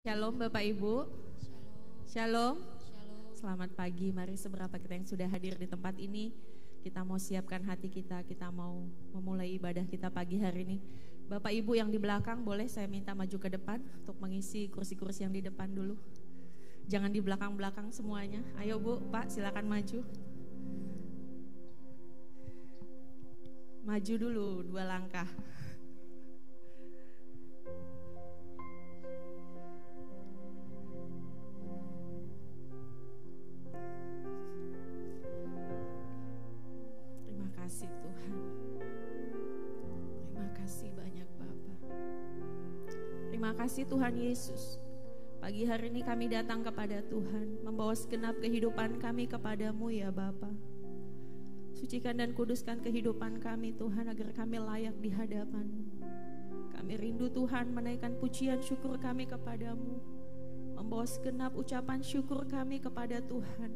Shalom Bapak Ibu. Shalom. Selamat pagi. Mari seberapa kita yang sudah hadir di tempat ini, kita mau siapkan hati kita mau memulai ibadah kita pagi hari ini. Bapak Ibu yang di belakang boleh saya minta maju ke depan untuk mengisi kursi-kursi yang di depan dulu. Jangan di belakang-belakang semuanya. Ayo Bu, Pak silakan maju. Maju dulu 2 langkah. Terima kasih Tuhan. Terima kasih banyak Bapa. Terima kasih Tuhan Yesus. Pagi hari ini kami datang kepada Tuhan, membawa segenap kehidupan kami kepadamu ya Bapa. Sucikan dan kuduskan kehidupan kami Tuhan, agar kami layak di hadapan-Mu. Kami rindu Tuhan menaikkan pujian syukur kami kepadamu, membawa segenap ucapan syukur kami kepada Tuhan.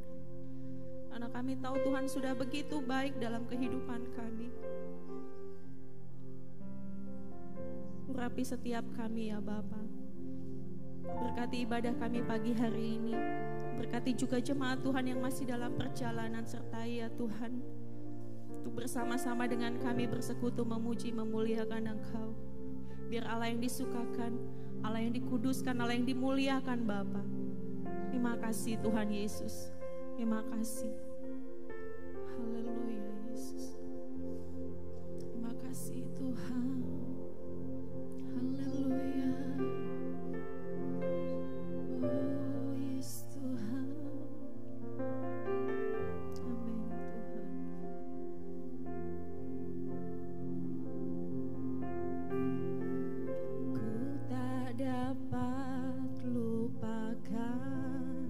Karena kami tahu Tuhan sudah begitu baik dalam kehidupan kami. Urapi setiap kami ya Bapa. Berkati ibadah kami pagi hari ini. Berkati juga jemaat Tuhan yang masih dalam perjalanan, sertai ya Tuhan, untuk bersama-sama dengan kami bersekutu memuji memuliakan Engkau. Biar Allah yang disukakan, Allah yang dikuduskan, Allah yang dimuliakan Bapa. Terima kasih Tuhan Yesus. Terima kasih. Haleluya Yesus. Terima kasih Tuhan. Haleluya. Oh yes Tuhan. Amin Tuhan. Ku tak dapat lupakan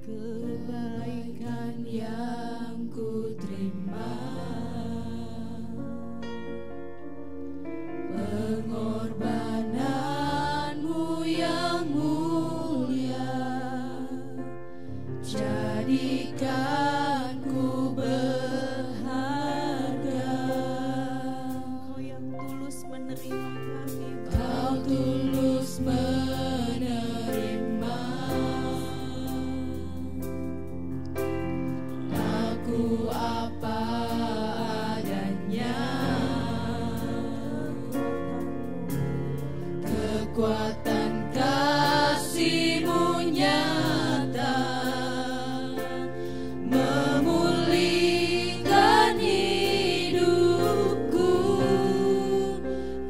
kebaikan yang ku terima, pengorbananmu yang mulia, jadikan ku berharga. Kau yang tulus menerima kami, Kau tulus menerima aku apa adanya. Kekuatan kasih-Mu nyata, memulihkan hidupku.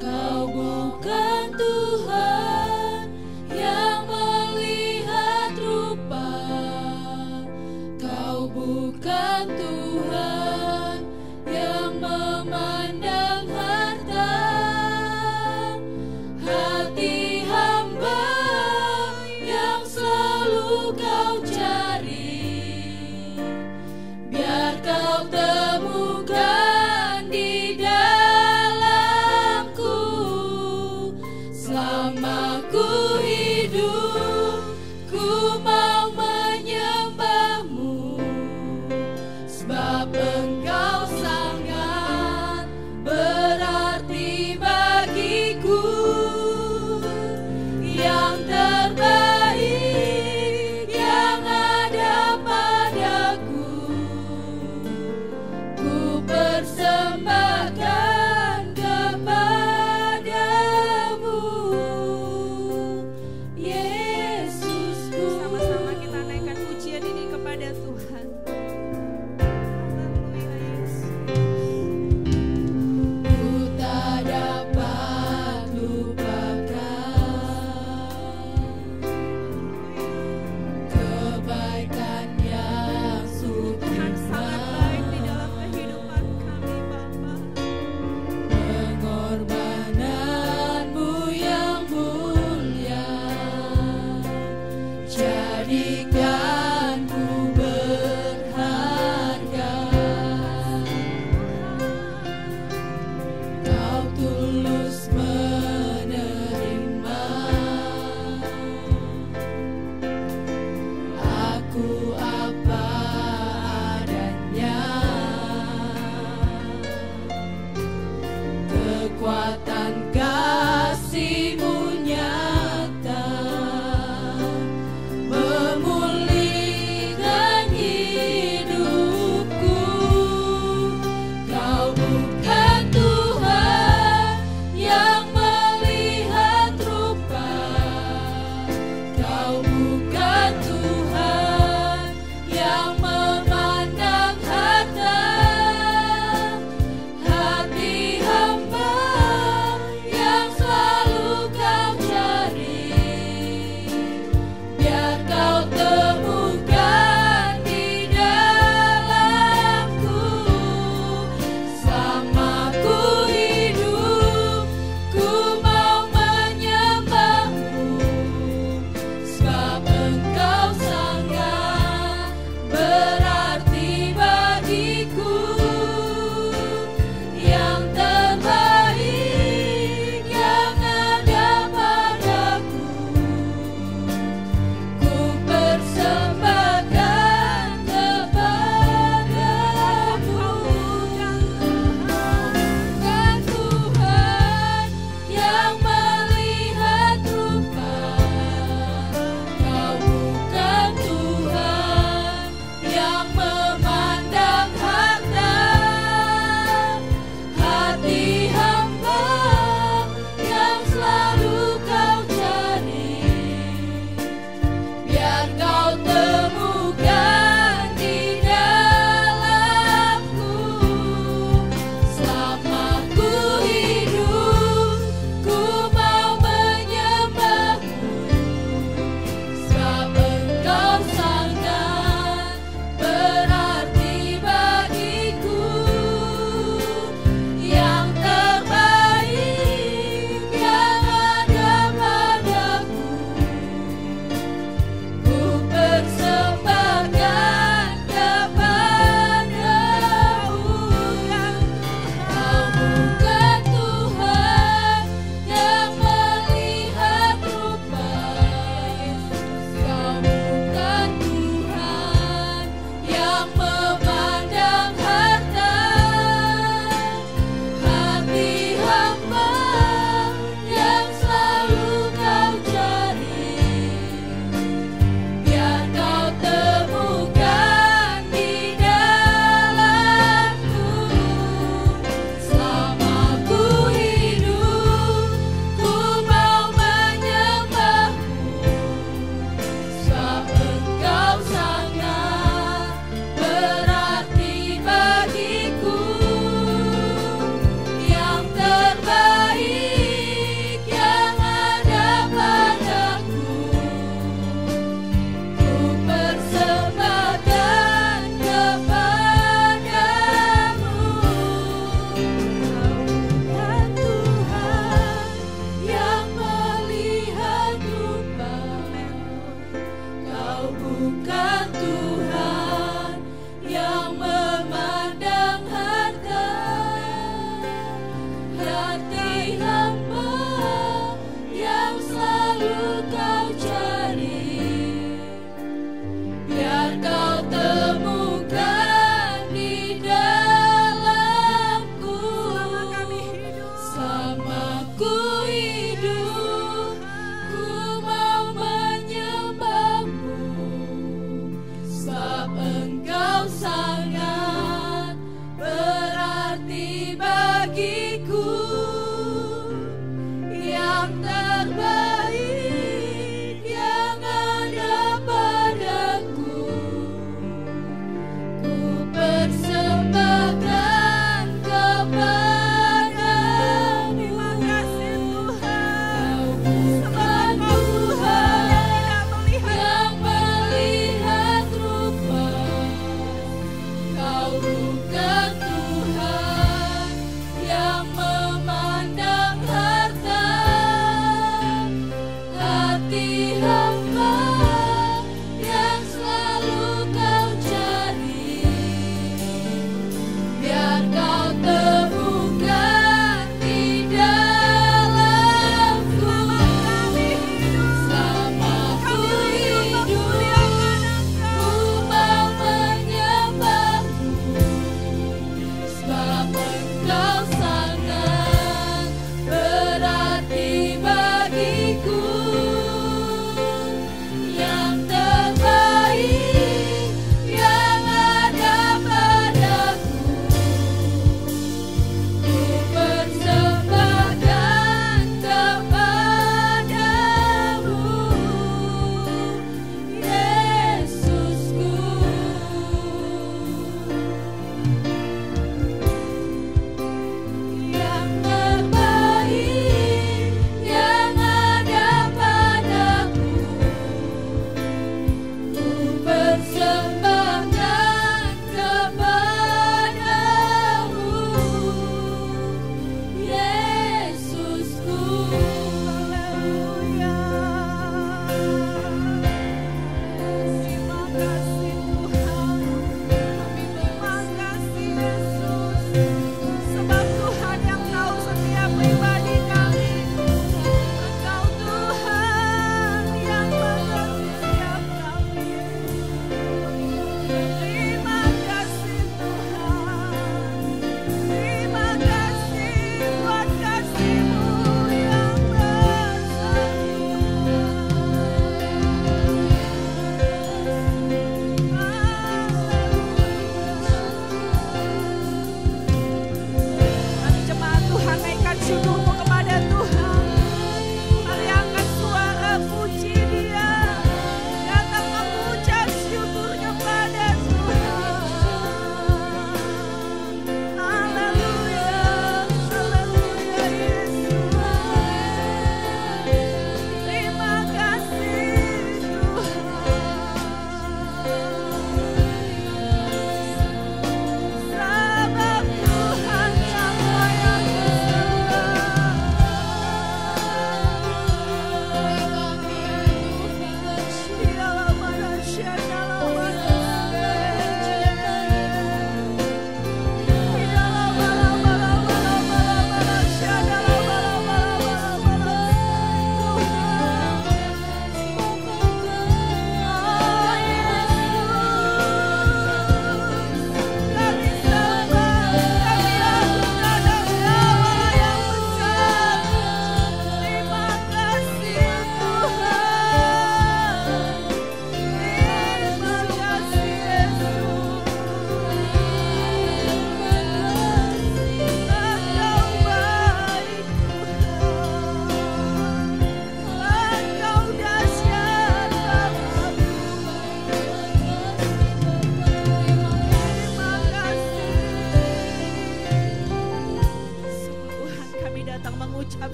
Kau bukan Tuhan yang melihat rupa, Kau bukan Tuhan yang memandang harta. Hati hamba yang selalu Kau cari, biar Kau temukan di dalamku. Selama ku hidup, ku mau menyembah-Mu, sebab Engkau sangat berarti bagiku. Yang terbaik yang ada padaku, ku persembahkan kepadamu, Yesus.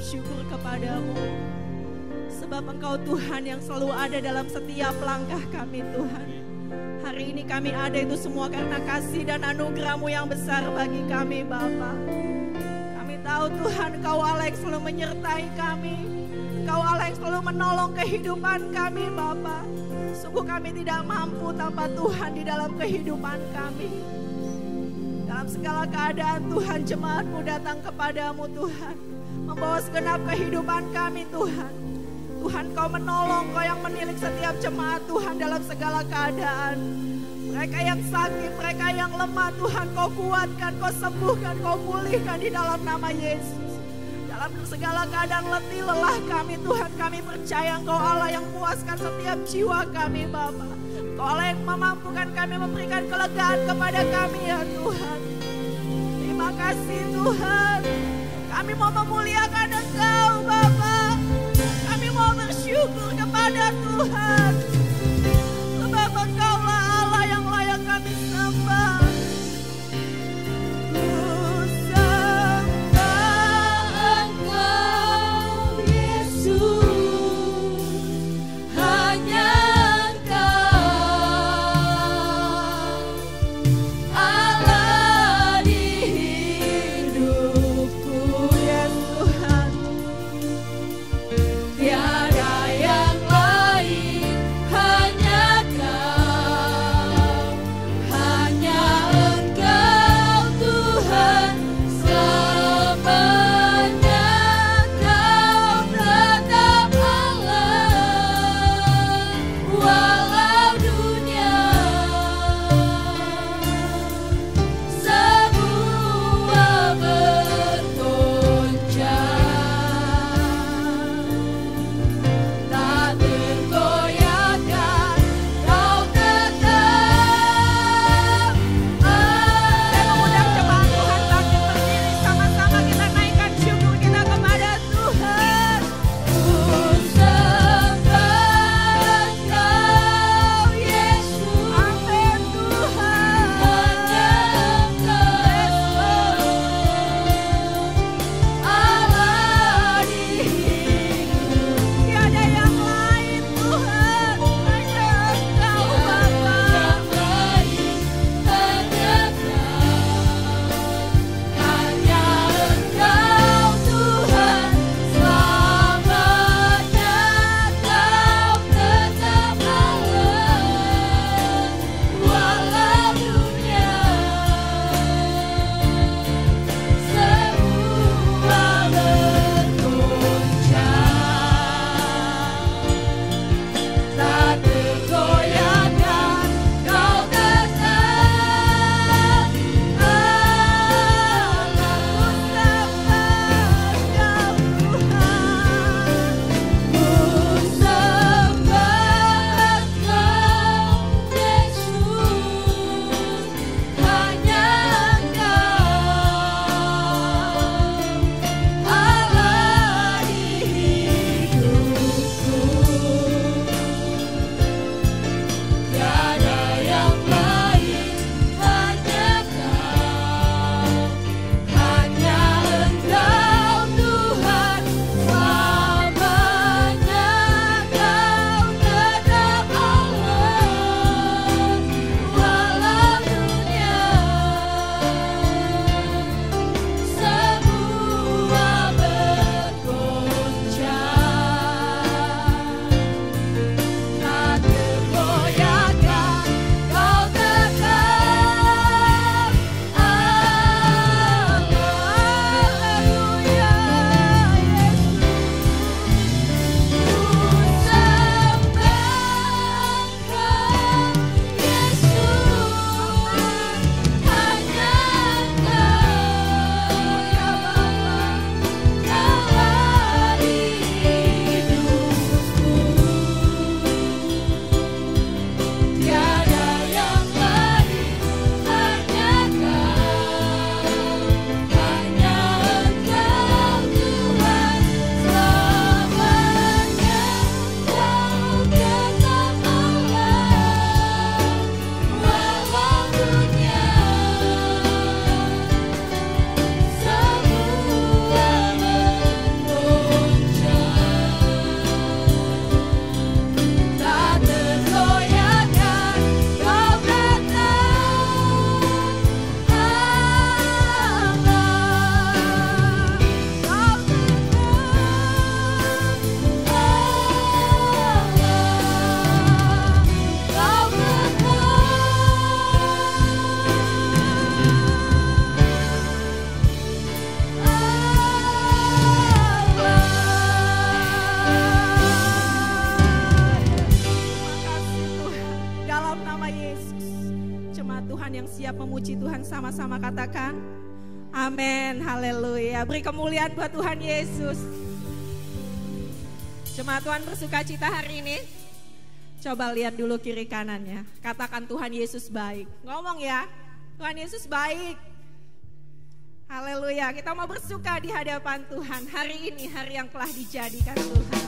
syukur kepadamu. Sebab Engkau Tuhan yang selalu ada dalam setiap langkah kami Tuhan. Hari ini kami ada itu semua karena kasih dan anugerah-Mu yang besar bagi kami Bapa. Kami tahu Tuhan Engkau Allah yang selalu menyertai kami. Engkau Allah yang selalu menolong kehidupan kami Bapa. Sungguh kami tidak mampu tanpa Tuhan di dalam kehidupan kami. Dalam segala keadaan Tuhan, jemaat-Mu datang kepadamu Tuhan, membawa segenap kehidupan kami Tuhan. Tuhan Kau menolong, Kau yang menilik setiap jemaat Tuhan dalam segala keadaan. Mereka yang sakit, mereka yang lemah Tuhan Kau kuatkan, Kau sembuhkan, Kau pulihkan di dalam nama Yesus. Dalam segala keadaan letih lelah kami Tuhan, kami percaya Engkau Allah yang puaskan setiap jiwa kami Bapa. Engkau Allah yang memampukan kami, memberikan kelegaan kepada kami ya Tuhan. Terima kasih Tuhan. Kami mau memuliakan Engkau Bapa. Kami mau bersyukur kepada Tuhan. Sebab Engkaulah Allah yang layak kami sembah. Ku sembah Engkau Yesus. siap memuji Tuhan sama-sama katakan amin, haleluya. Beri kemuliaan buat Tuhan Yesus. Jemaat Tuhan bersuka cita hari ini. Coba lihat dulu kiri kanannya. Katakan Tuhan Yesus baik. Ngomong ya, Tuhan Yesus baik. Haleluya, kita mau bersuka di hadapan Tuhan. Hari ini hari yang telah dijadikan Tuhan.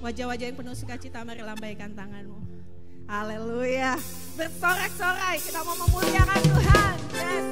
Wajah-wajah yang penuh sukacita, mari lambaikan tanganmu. Haleluya. Bersorak-sorai, kita mau memuliakan Tuhan. Yes.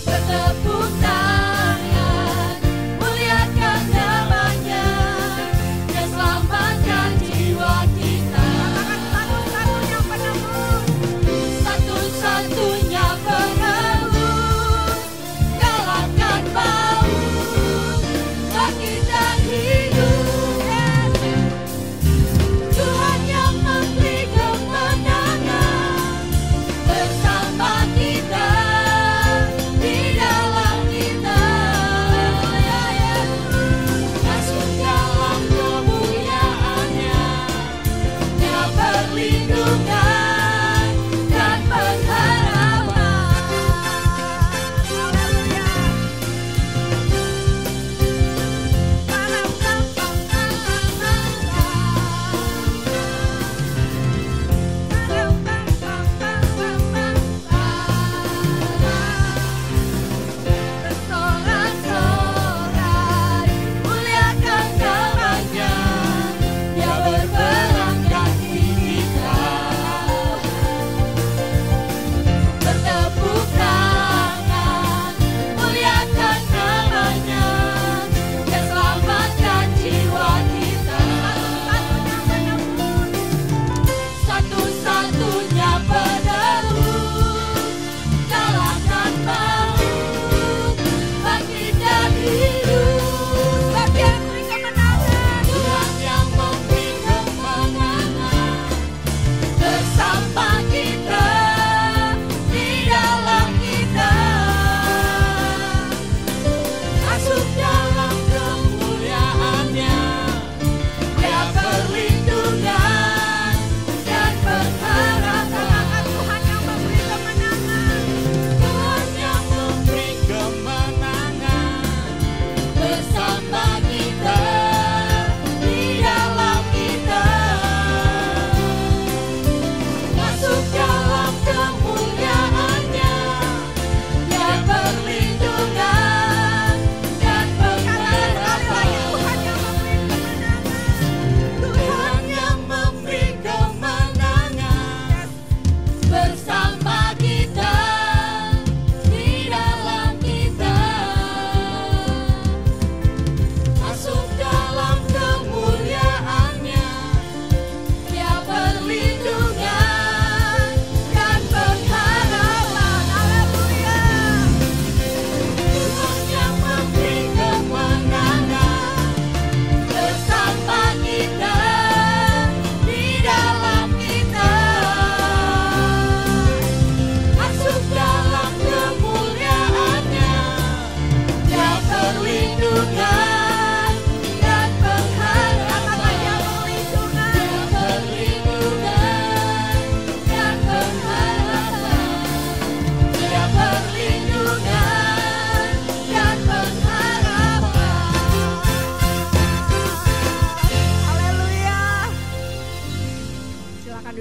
Bertepuk tangan, muliakan namanya.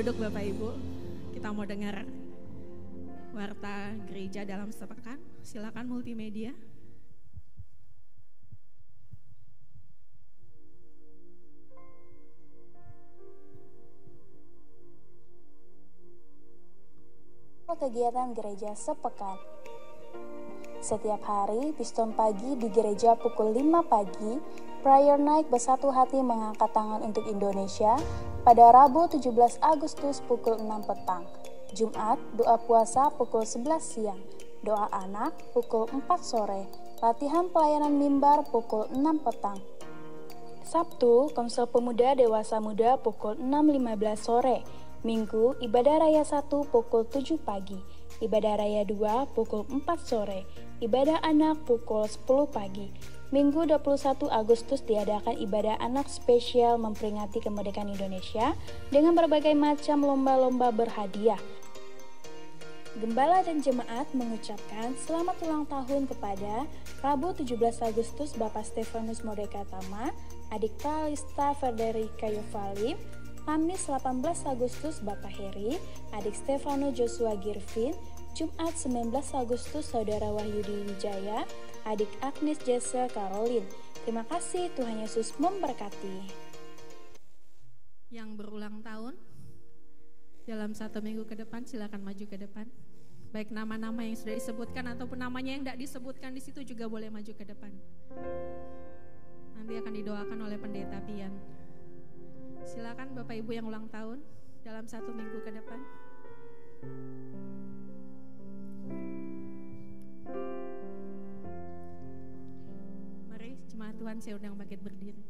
duduk Bapak Ibu. Kita mau dengar warta gereja dalam sepekan. Silakan multimedia. Kegiatan gereja sepekan. Setiap hari, Piston pagi di gereja pukul 5 pagi, prayer night bersatu hati mengangkat tangan untuk Indonesia pada Rabu 17 Agustus pukul 6 petang. Jumat, doa puasa pukul 11 siang, doa anak pukul 4 sore, latihan pelayanan mimbar pukul 6 petang. Sabtu, konsel pemuda dewasa muda pukul 6.15 sore. Minggu, ibadah raya 1 pukul 7 pagi, ibadah raya 2 pukul 4 sore, ibadah anak pukul 10 pagi. Minggu 21 Agustus diadakan ibadah anak spesial memperingati kemerdekaan Indonesia dengan berbagai macam lomba-lomba berhadiah. Gembala dan jemaat mengucapkan selamat ulang tahun kepada Rabu 17 Agustus Bapak Stefanus Mordeka Tama, adik Kalista Frederica Yovalim. Kamis 18 Agustus Bapak Heri, adik Stefano Joshua Girvin. Jumat 19 Agustus Saudara Wahyudi Wijaya, adik Agnes Jesse Caroline. Terima kasih, Tuhan Yesus memberkati. Yang berulang tahun dalam 1 minggu ke depan silakan maju ke depan. Baik nama-nama yang sudah disebutkan ataupun namanya yang tidak disebutkan di situ juga boleh maju ke depan. Nanti akan didoakan oleh pendeta Pian. Silakan Bapak Ibu yang ulang tahun dalam 1 minggu ke depan. Mari jemaat Tuhan, saya undang bangkit berdiri.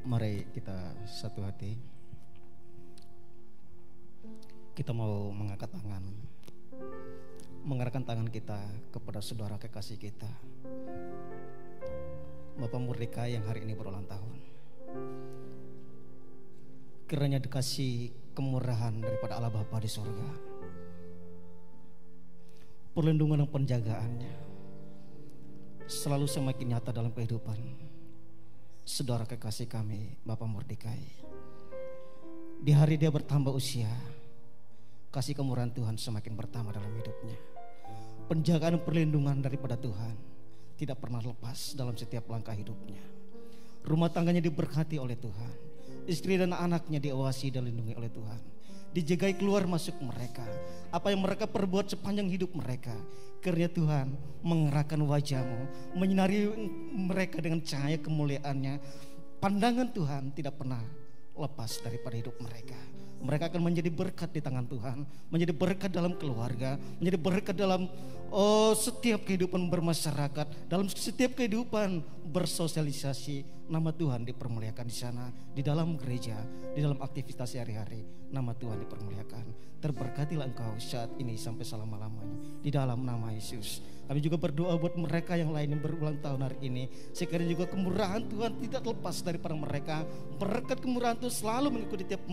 Mari kita satu hati. Kita mau mengangkat tangan, mengarahkan tangan kita kepada saudara kekasih kita, Bapak Mordeka yang hari ini berulang tahun. Kiranya dikasih kemurahan daripada Allah Bapa di surga, perlindungan dan penjagaannya selalu semakin nyata dalam kehidupan saudara kekasih kami Bapak Mordeka. Di hari dia bertambah usia, kasih kemurahan Tuhan semakin bertambah dalam hidupnya. Penjagaan dan perlindungan daripada Tuhan tidak pernah lepas dalam setiap langkah hidupnya. Rumah tangganya diberkati oleh Tuhan, istri dan anaknya diawasi dan dilindungi oleh Tuhan, dijagai keluar masuk mereka. Apa yang mereka perbuat sepanjang hidup mereka, kiranya Tuhan mengerahkan wajah-Mu, menyinari mereka dengan cahaya kemuliaan-Nya. Pandangan Tuhan tidak pernah lepas daripada hidup mereka. Mereka akan menjadi berkat di tangan Tuhan, menjadi berkat dalam keluarga, menjadi berkat dalam setiap kehidupan bermasyarakat, dalam setiap kehidupan bersosialisasi. Nama Tuhan dipermuliakan di sana, di dalam gereja, di dalam aktivitas sehari-hari. Nama Tuhan dipermuliakan. Terberkatilah engkau saat ini sampai selama-lamanya, di dalam nama Yesus. Kami juga berdoa buat mereka yang lain yang berulang tahun hari ini. Sekiranya juga kemurahan Tuhan tidak lepas daripada mereka. Berkat kemurahan Tuhan selalu mengikuti tiap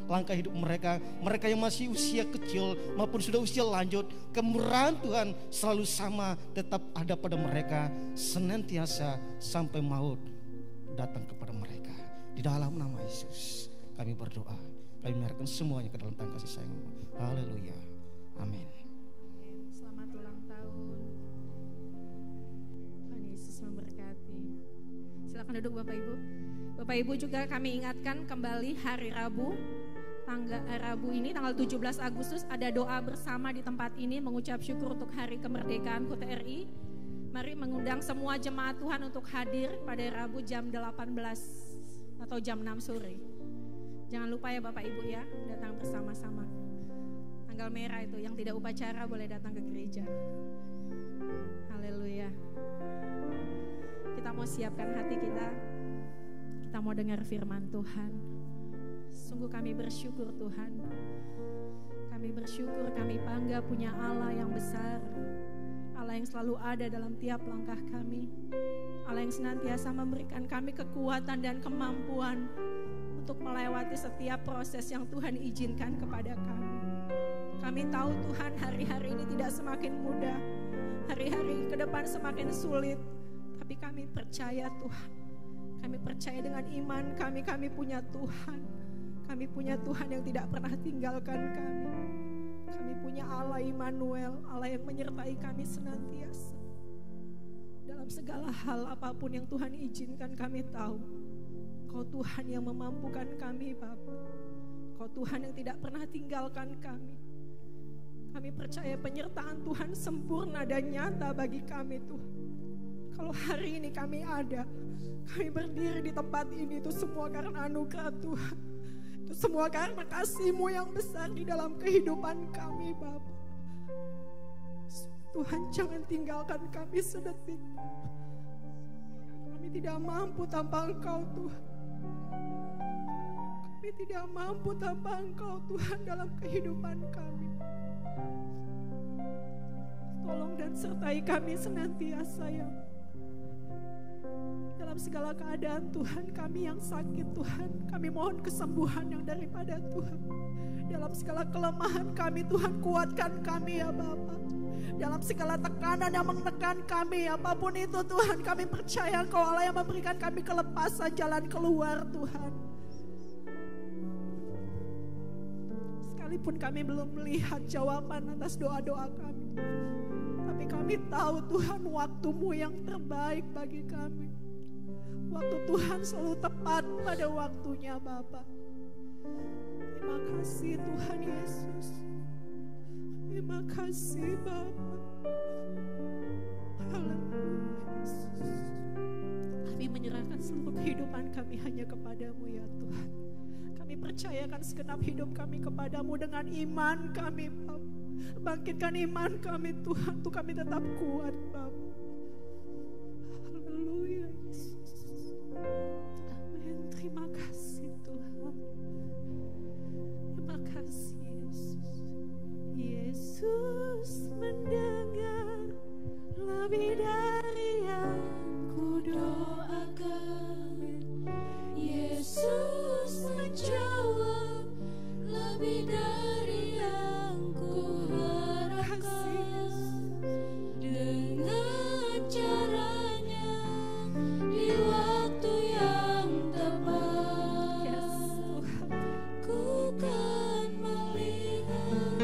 langkah hidup mereka. Mereka yang masih usia kecil maupun sudah usia lanjut, kemurahan Tuhan selalu sama, tetap ada pada mereka senantiasa sampai maut datang kepada mereka. Di dalam nama Yesus kami berdoa. Kami menyerahkan semuanya ke dalam tangan kasih sayang-Mu. Haleluya. Amin. Selamat ulang tahun. Tuhan Yesus memberkati. Silakan duduk Bapak Ibu. Bapak Ibu juga kami ingatkan kembali hari Rabu. Rabu ini tanggal 17 Agustus ada doa bersama di tempat ini mengucap syukur untuk hari kemerdekaan KUT RI. Mari mengundang semua jemaat Tuhan untuk hadir pada Rabu jam 18 atau jam 6 sore. Jangan lupa ya Bapak Ibu ya, datang bersama-sama. Tanggal merah itu yang tidak upacara boleh datang ke gereja. Haleluya. Kita mau siapkan hati kita. Kita mau dengar firman Tuhan. Sungguh kami bersyukur Tuhan. Kami bersyukur, kami bangga punya Allah yang besar. Allah yang selalu ada dalam tiap langkah kami. Allah yang senantiasa memberikan kami kekuatan dan kemampuan untuk melewati setiap proses yang Tuhan izinkan kepada kami. Kami tahu Tuhan hari-hari ini tidak semakin mudah, hari-hari ke depan semakin sulit, tapi kami percaya Tuhan, Kami percaya dengan iman kami punya Tuhan. Kami punya Tuhan yang tidak pernah tinggalkan kami. Kami punya Allah Immanuel, Allah yang menyertai kami senantiasa. Dalam segala hal apapun yang Tuhan izinkan, kami tahu Kau Tuhan yang memampukan kami, Bapa. Kau Tuhan yang tidak pernah tinggalkan kami. Kami percaya penyertaan Tuhan sempurna dan nyata bagi kami, Tuhan. Kalau hari ini kami ada, kami berdiri di tempat ini, itu semua karena anugerah Tuhan. Itu semua karena kasih-Mu yang besar di dalam kehidupan kami, Bapa. Tuhan, jangan tinggalkan kami sedetik. Kami tidak mampu tanpa Engkau, Tuhan. Kami tidak mampu tanpa Engkau, Tuhan, dalam kehidupan kami. Tolong dan sertai kami senantiasa, ya. Dalam segala keadaan, Tuhan, kami yang sakit, Tuhan, kami mohon kesembuhan yang daripada Tuhan. Dalam segala kelemahan kami, Tuhan, kuatkan kami, ya Bapa. Dalam segala tekanan yang menekan kami, apapun itu, Tuhan, kami percaya Engkau Allah yang memberikan kami kelepasan jalan keluar, Tuhan. Sekalipun kami belum melihat jawaban atas doa-doa kami, tapi kami tahu, Tuhan, waktu-Mu yang terbaik bagi kami. Waktu Tuhan selalu tepat pada waktunya, Bapa. Terima kasih, Tuhan Yesus. Terima kasih, Bapa. Haleluya, Yesus. Kami menyerahkan seluruh kehidupan kami hanya kepada-Mu, ya Tuhan. Kami percayakan segenap hidup kami kepada-Mu dengan iman kami, Bapa. Bangkitkan iman kami, Tuhan, untuk kami tetap kuat, Bapa. Haleluya, Yesus. Amin. Terima kasih, Tuhan. Terima kasih, Yesus. Yesus mendengar lebih dari yang ku doakan. Yesus menjawab lebih dari yang ku harapkan. Dengan caranya di waktu yang tepat, ku kan melihat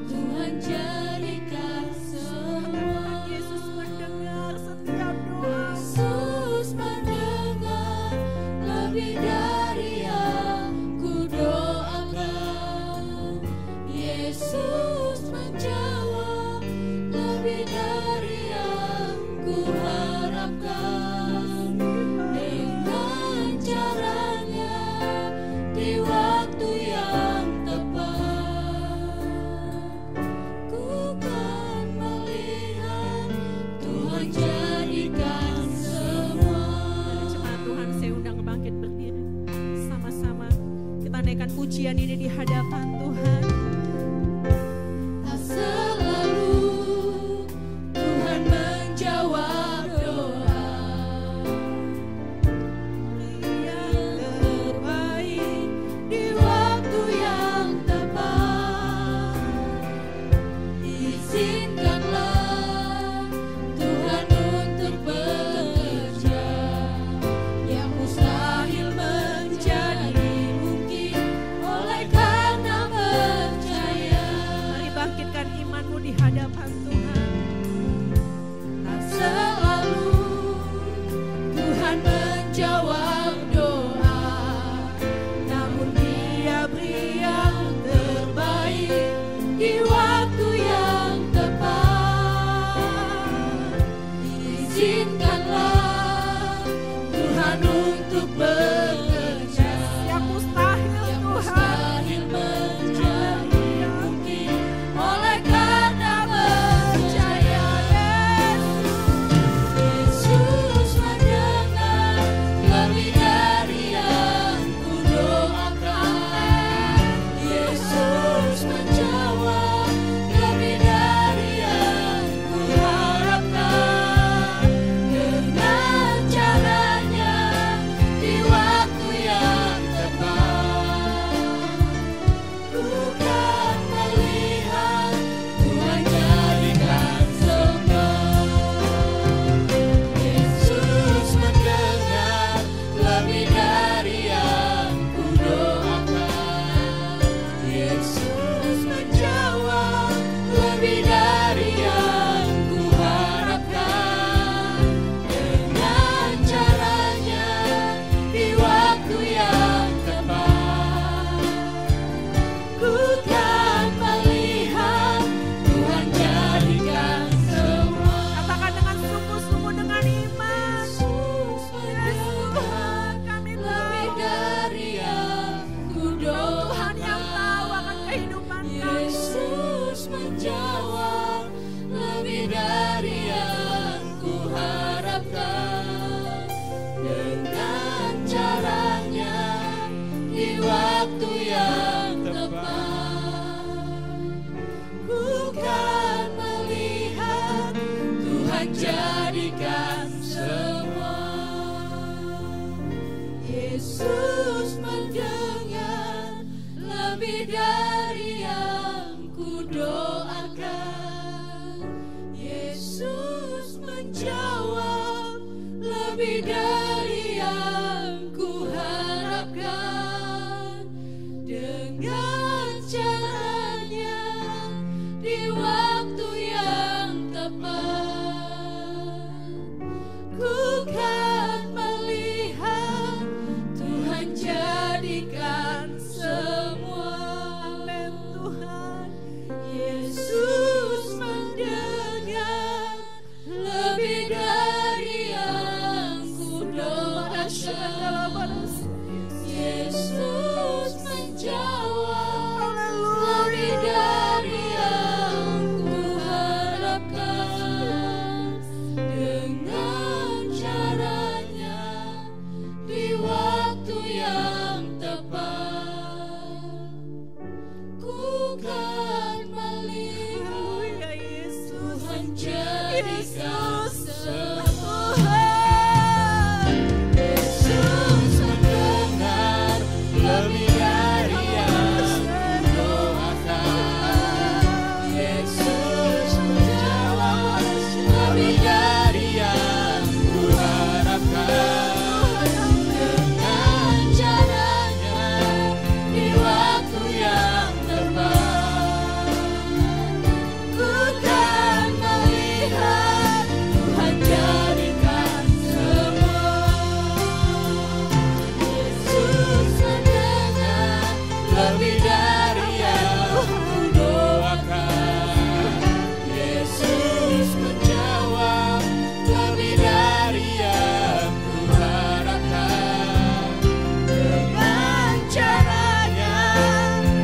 Tuhan jadikan semua. Yesus mendengar setiap doa. Yesus mendengar lebih dari yang ku doakan. Yesus menjawab lebih dari yang ku harapkan. Dengan caranya di waktu yang tepat, ku kan melihat Tuhan jadikan semua. Jemaat Tuhan, saya undang bangkit berdiri. Sama-sama kita naikkan pujian ini di hadapan Tuhan. Tak selalu Tuhan menjawab doa. Yang terbaik di waktu yang tepat. Izinkanlah Tuhan untuk bekerja. Yang mustahil menjadi mungkin oleh karena percaya. Mari bangkitkan imanmu di hadapan Tuhan. Tak selalu Tuhan menjawab doa, namun Dia beri yang terbaik di waktu yang tepat. Izinkanlah Tuhan untuk bekerja. Yang mustahil menjadi mungkin oleh karena percaya. Yesus mendengar lebih dari yang kudoakan. Yesus menjawab lebih dari yang kuharapkan. Dengan caranya di waktu yang tepat, ku kan melihat Tuhan jadikan semua. Yesus mendengar lebih dari yang kudoakan. Yesus menjawab lebih dari yang kuharapkan. Dengan caranya di waktu yang tepat, ku kan melihat Tuhan jadikan semua. Yesus mendengar lebih dari yang kudoakan. Yesus menjawab lebih dari yang kuharapkan. Dengan caranya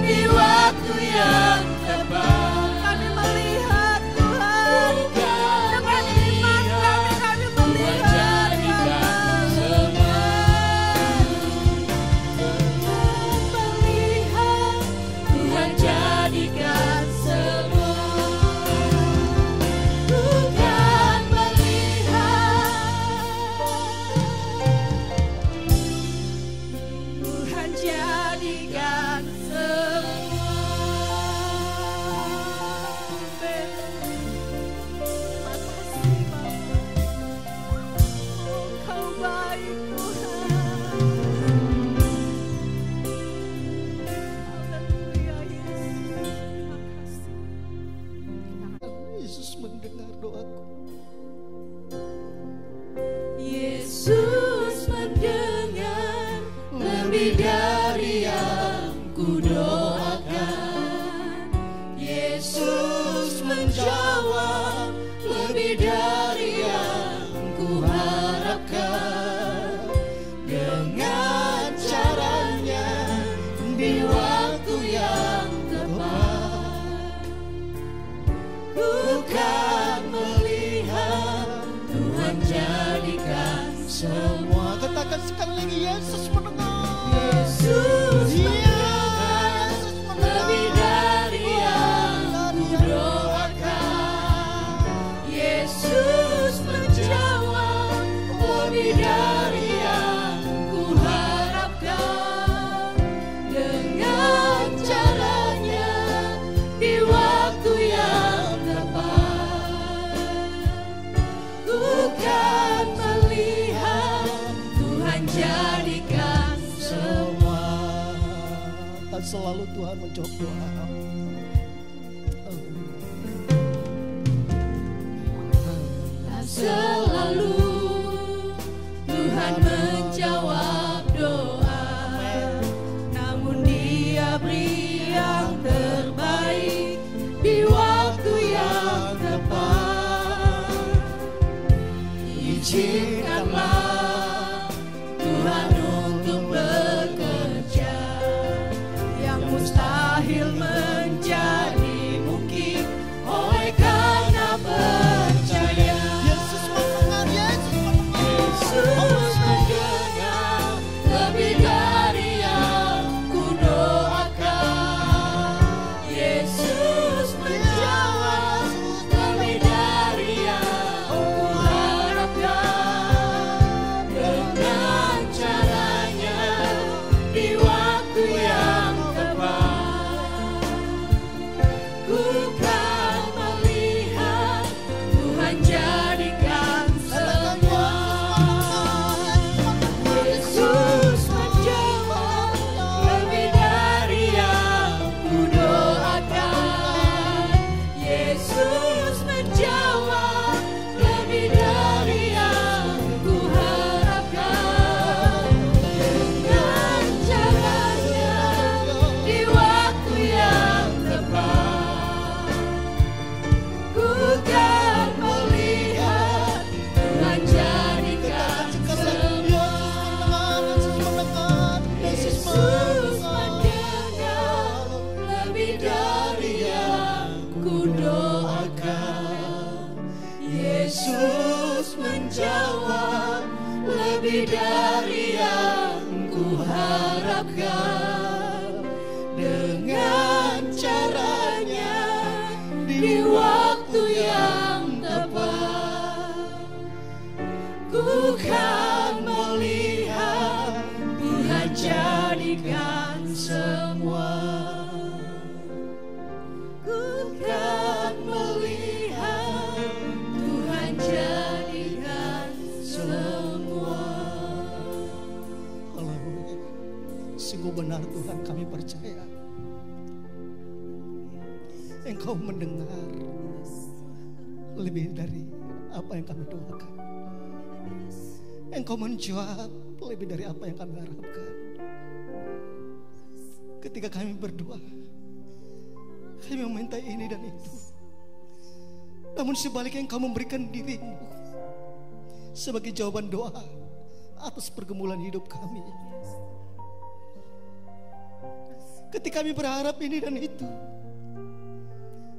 di waktu yang tepat, kami melihat Tuhan. Dengan iman kami melihat jadikan semua. Melihat Tuhan jadikan semua. Tuhan melihat Tuhan jadikan semua. Makasih Bapa, Engkau baik Tuhan. Haleluya Yesus, makasih. Yesus mendengar doaku. Yesus mendengar lebih dari yang kudoakan. Yesus menjawab lebih dari yang kuharapkan. Dengan caranya di waktu yang tepat, ku kan melihat Tuhan jadikan semua. Katakan sekali lagi, Yesus mendengar. Yesus mendengar. lebih dari yang kudoakan. Yesus menjawab lebih dari yang kuharapkan. Dengan caranya di waktu yang tepat, ku kan melihat Tuhan jadikan semua. Dan selalu Tuhan menjawab doa. Tak selalu Tuhan menjawab doa, namun Dia beri yang terbaik di waktu yang tepat. Izinkanlah Tuhan untuk bekerja, yang mustahil menjadi mungkin oleh karena percaya. Yesus mendengar, Yesus mendengar. Yesus mendengar lebih dari yang kudoakan. Yesus menjawab lebih dari yang kuharapkan. doakan. Yesus menjawab lebih dari yang ku harapkan. Dengan caranya di waktu yang tepat, ku kan melihat Tuhan jadikan semua. Ku kan melihat Tuhan jadikan semua. Haleluya. Sungguh benar Tuhan, kami percaya Engkau mendengar lebih dari apa yang kami doakan. Engkau menjawab lebih dari apa yang kami harapkan. Ketika kami berdoa, kami meminta ini dan itu, namun sebaliknya Engkau memberikan dirimu sebagai jawaban doa atas pergumulan hidup kami. Ketika kami berharap ini dan itu,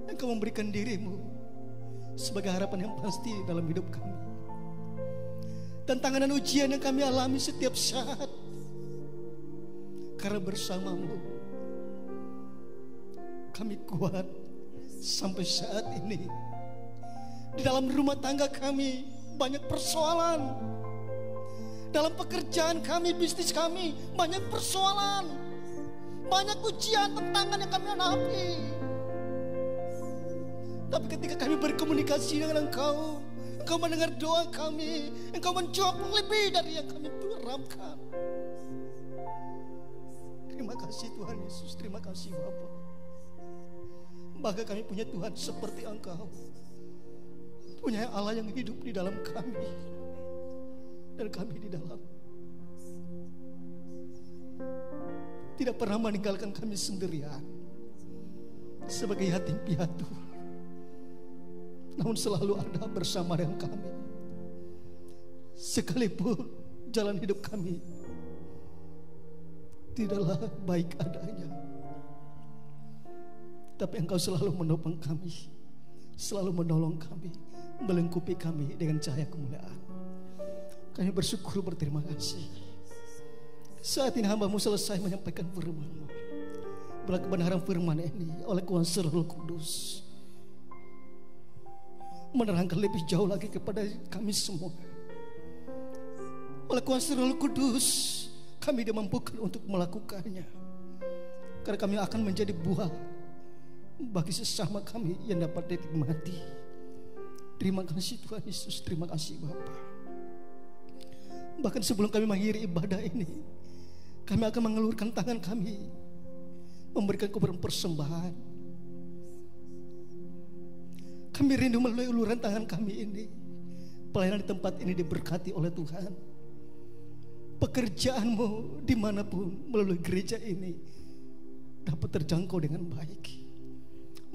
Engkau memberikan dirimu sebagai harapan yang pasti dalam hidup kami. Tantangan dan ujian yang kami alami setiap saat, karena bersamamu kami kuat sampai saat ini. Di dalam rumah tangga kami banyak persoalan. Dalam pekerjaan kami, bisnis kami banyak persoalan. Banyak ujian, tantangan yang kami hadapi. Tapi ketika kami berkomunikasi dengan Engkau, Engkau mendengar doa kami, Engkau menjawab lebih dari yang kami harapkan. Terima kasih Tuhan Yesus, terima kasih Bapa. Bahkan kami punya Tuhan seperti Engkau, punya Allah yang hidup di dalam kami, dan kami di dalam. Tidak pernah meninggalkan kami sendirian sebagai yatim piatu, namun selalu ada bersama dengan kami. Sekalipun jalan hidup kami tidaklah baik adanya, tapi Engkau selalu menopang kami, selalu menolong kami, melengkapi kami dengan cahaya kemuliaan. Kami bersyukur, berterima kasih. Saat ini hamba-Mu selesai menyampaikan firman-Mu. Bila kebenaran firman ini oleh kuasa Roh Kudus menerangkan lebih jauh lagi kepada kami semua. Oleh kuasa Roh Kudus kami dimampukan untuk melakukannya, karena kami akan menjadi buah bagi sesama kami yang dapat dinikmati. Terima kasih Tuhan Yesus, terima kasih Bapa. Bahkan sebelum kami mengakhiri ibadah ini, kami akan mengelurkan tangan kami, memberikan kobaran persembahan. Kami rindu melalui uluran tangan kami ini, pelayanan di tempat ini diberkati oleh Tuhan. Pekerjaan-Mu dimanapun melalui gereja ini dapat terjangkau dengan baik.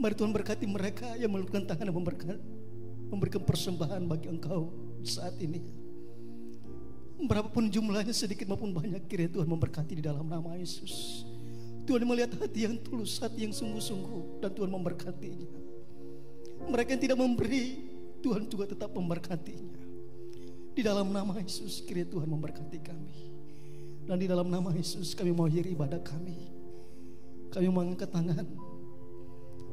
Mari Tuhan berkati mereka yang mengulurkan tangan dan memberikan persembahan bagi Engkau saat ini. Berapapun jumlahnya, sedikit maupun banyak, kiranya Tuhan memberkati di dalam nama Yesus. Tuhan melihat hati yang tulus, hati yang sungguh-sungguh, dan Tuhan memberkatinya. Mereka yang tidak memberi, Tuhan juga tetap memberkatinya. Di dalam nama Yesus, kiranya Tuhan memberkati kami. Dan di dalam nama Yesus kami mengakhiri ibadah kami. Kami mengangkat tangan,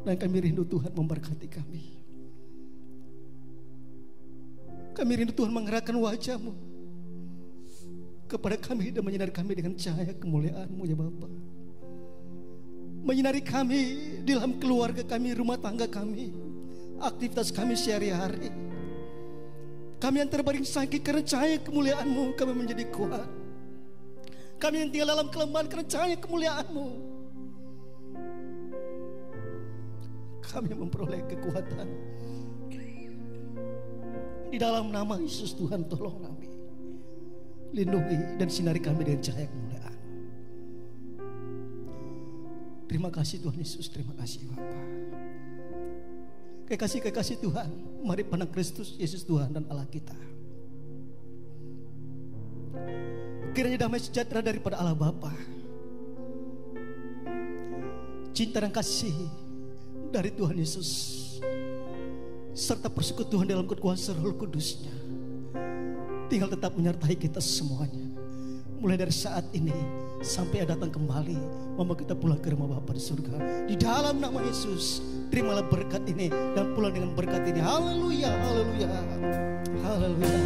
dan kami rindu Tuhan memberkati kami. Kami rindu Tuhan menggerakkan wajah-Mu kepada kami dan menyinari kami dengan cahaya kemuliaan-Mu ya Bapa. Menyinari kami di dalam keluarga kami, rumah tangga kami, aktivitas kami sehari-hari. Kami yang terbaring sakit, karena cahaya kemuliaan-Mu kami menjadi kuat. Kami yang tinggal dalam kelemahan, karena cahaya kemuliaan-Mu kami memperoleh kekuatan. Di dalam nama Yesus Tuhan, tolong kami, lindungi dan sinari kami dengan cahaya kemuliaan. Terima kasih Tuhan Yesus, terima kasih Bapa. Kekasih-kekasih Tuhan, mari pandang Kristus Yesus Tuhan dan Allah kita. Kiranya damai sejahtera daripada Allah Bapa, cinta dan kasih dari Tuhan Yesus serta persekutuan dalam kekuasaan Roh Kudus-Nya tinggal tetap menyertai kita semuanya. Mulai dari saat ini sampai datang kembali, mama kita pulang ke rumah Bapa di surga. Di dalam nama Yesus, terimalah berkat ini dan pulang dengan berkat ini. Haleluya, haleluya, haleluya.